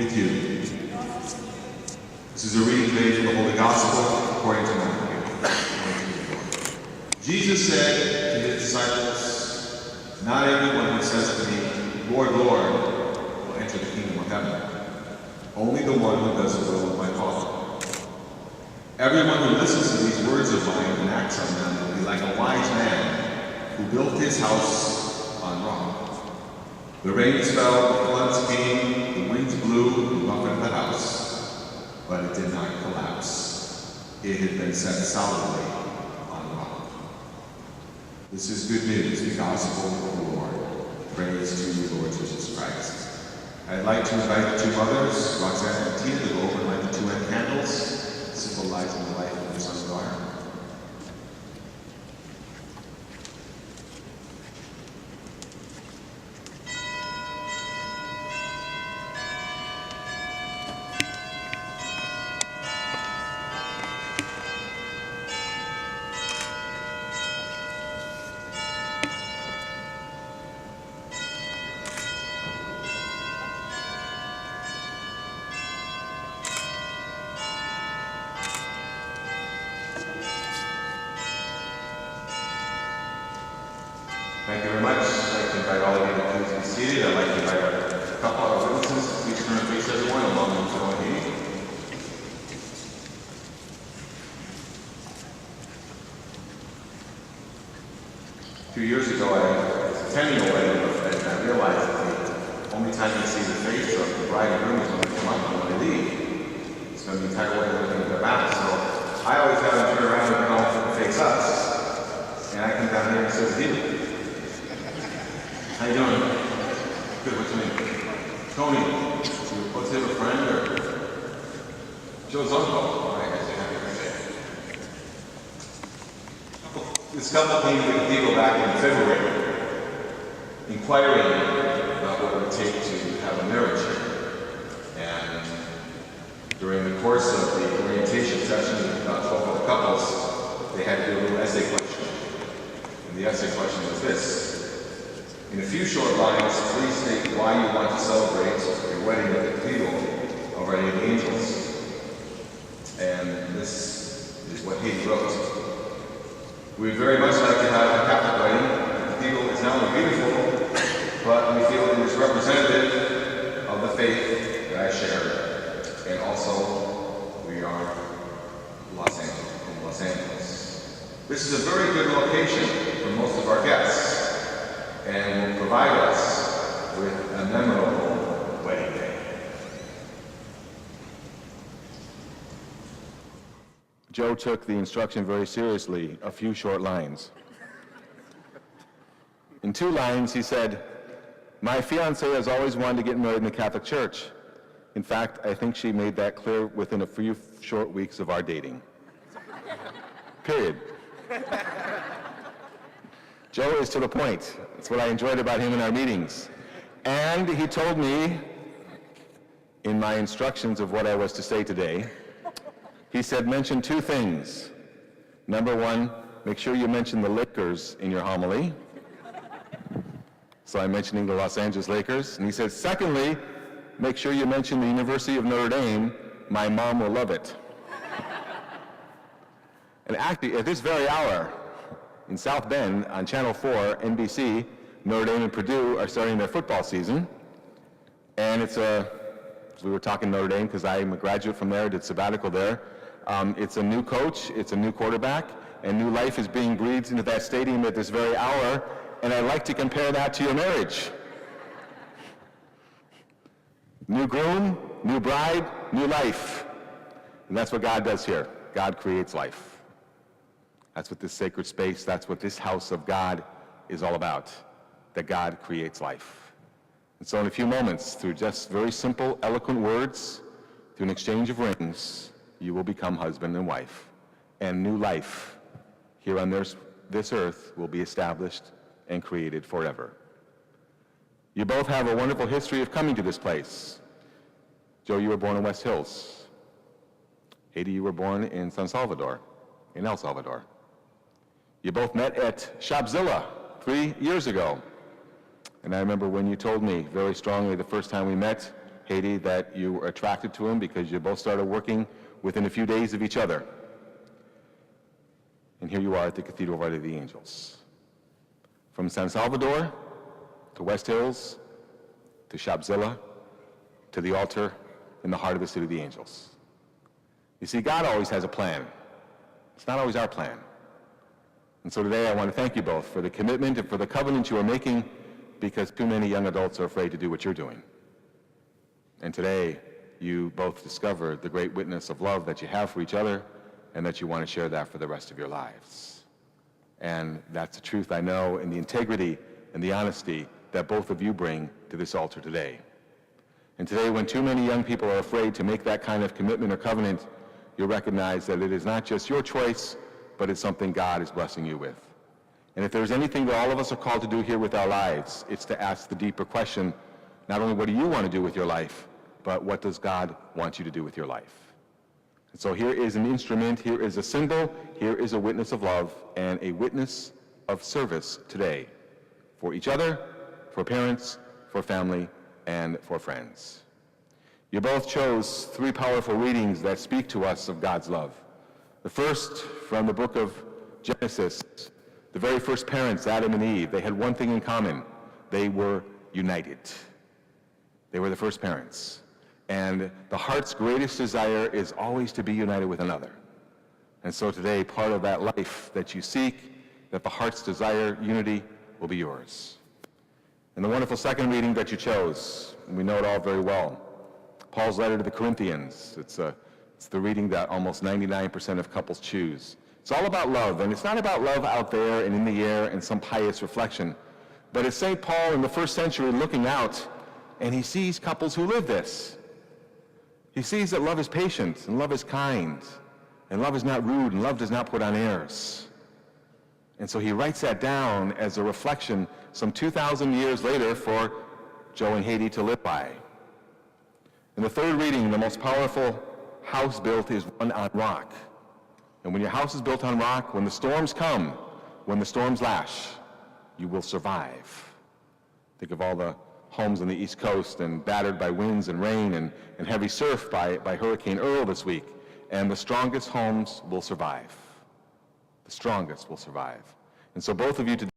with you. This is a reading today from the Holy Gospel according to Matthew. Jesus said to his disciples, "Not everyone who says to me, 'Lord, Lord,' will enter the kingdom of heaven. Only the one who does the will of my Father. Everyone who listens to these words of mine and acts on them will be like a wise man who built his house on rock. The rains fell, the floods came, the winds blew and buffeted the house, but it did not collapse. It had been set solidly on rock." This is good news, the gospel of the Lord. Praise to you, Lord Jesus Christ. I'd like to invite the two mothers, Roxanne and Tina, to go over and light the two end candles, symbolizing the life of their son and daughter. Thank you very much. I'd like to invite all of you to please be seated. I'd like to invite a couple of witnesses to please turn and face everyone along with Joe and Heidy. A few years ago, I was attending a wedding and I realized that the only time you see the face of the bride and groom is when they come up and when they leave. It's going to be the entire wedding looking at their back. So I always have them turn around and all face us. And I come down here and say, "Heidy, how you doing?" "Good, what's your name?" "Tony." "What's it, a friend or?" "Joe's uncle." "All right, I say happy birthday." This couple came to the cathedral back in February, inquiring about what it would take to have a marriage here. And during the course of the orientation session with about 12 other couples, they had to do a little essay question. And the essay question was this: "In a few short lines, please state why you want to celebrate your wedding at the Cathedral of Our Lady of the Angels." And this is what Heidy wrote. "We would very much like to have a Catholic wedding. The Cathedral is not only beautiful, but we feel it is representative of the faith that I share. And also, we are in Los Angeles. This is a very good location for most of our guests, and will provide us with a memorable wedding day." Joe took the instruction very seriously, a few short lines. In 2 lines, he said, "My fiancée has always wanted to get married in the Catholic Church. In fact, I think she made that clear within a few short weeks of our dating." Period. Joe is to the point. That's what I enjoyed about him in our meetings. And he told me, in my instructions of what I was to say today, he said, mention 2 things. Number 1, make sure you mention the Lakers in your homily. So I'm mentioning the Los Angeles Lakers. And he said, secondly, make sure you mention the University of Notre Dame. My mom will love it. And actually, at this very hour, in South Bend, on Channel 4, NBC, Notre Dame and Purdue are starting their football season. And we were talking Notre Dame because I'm a graduate from there, did sabbatical there. It's a new coach, it's a new quarterback, and new life is being breathed into that stadium at this very hour. And I'd like to compare that to your marriage. New groom, new bride, new life. And that's what God does here. God creates life. That's what this sacred space, that's what this house of God is all about, that God creates life. And so in a few moments, through just very simple, eloquent words, through an exchange of rings, you will become husband and wife. And new life here on this earth will be established and created forever. You both have a wonderful history of coming to this place. Joe, you were born in West Hills. Heidy, you were born in San Salvador, in El Salvador. You both met at Shopzilla 3 years ago. And I remember when you told me very strongly the first time we met, Heidy, that you were attracted to him because you both started working within a few days of each other. And here you are at the Cathedral of Our Lady of the Angels. From San Salvador to West Hills to Shopzilla to the altar in the heart of the City of the Angels. You see, God always has a plan. It's not always our plan. And so today I want to thank you both for the commitment and for the covenant you are making, because too many young adults are afraid to do what you're doing. And today you both discovered the great witness of love that you have for each other, and that you want to share that for the rest of your lives. And that's the truth I know, and the integrity and the honesty that both of you bring to this altar today. And today, when too many young people are afraid to make that kind of commitment or covenant, you'll recognize that it is not just your choice, but it's something God is blessing you with. And if there's anything that all of us are called to do here with our lives, it's to ask the deeper question, not only what do you want to do with your life, but what does God want you to do with your life? And so here is an instrument, here is a symbol, here is a witness of love and a witness of service today for each other, for parents, for family, and for friends. You both chose three powerful readings that speak to us of God's love. The first from the book of Genesis, the very first parents, Adam and Eve, they had one thing in common. They were united. They were the first parents. And the heart's greatest desire is always to be united with another. And so today, part of that life that you seek, that the heart's desire, unity, will be yours. And the wonderful second reading that you chose, and we know it all very well, Paul's letter to the Corinthians. It's the reading that almost 99% of couples choose. It's all about love, and it's not about love out there and in the air and some pious reflection, but it's St. Paul in the first century looking out, and he sees couples who live this. He sees that love is patient, and love is kind, and love is not rude, and love does not put on airs. And so he writes that down as a reflection some 2,000 years later for Joe and Heidy to live by. In the third reading, the most powerful house built is one on rock. And when your house is built on rock, when the storms come, when the storms lash, you will survive. Think of all the homes on the East Coast and battered by winds and rain and heavy surf by Hurricane Earl this week. And the strongest homes will survive. The strongest will survive. And so both of you today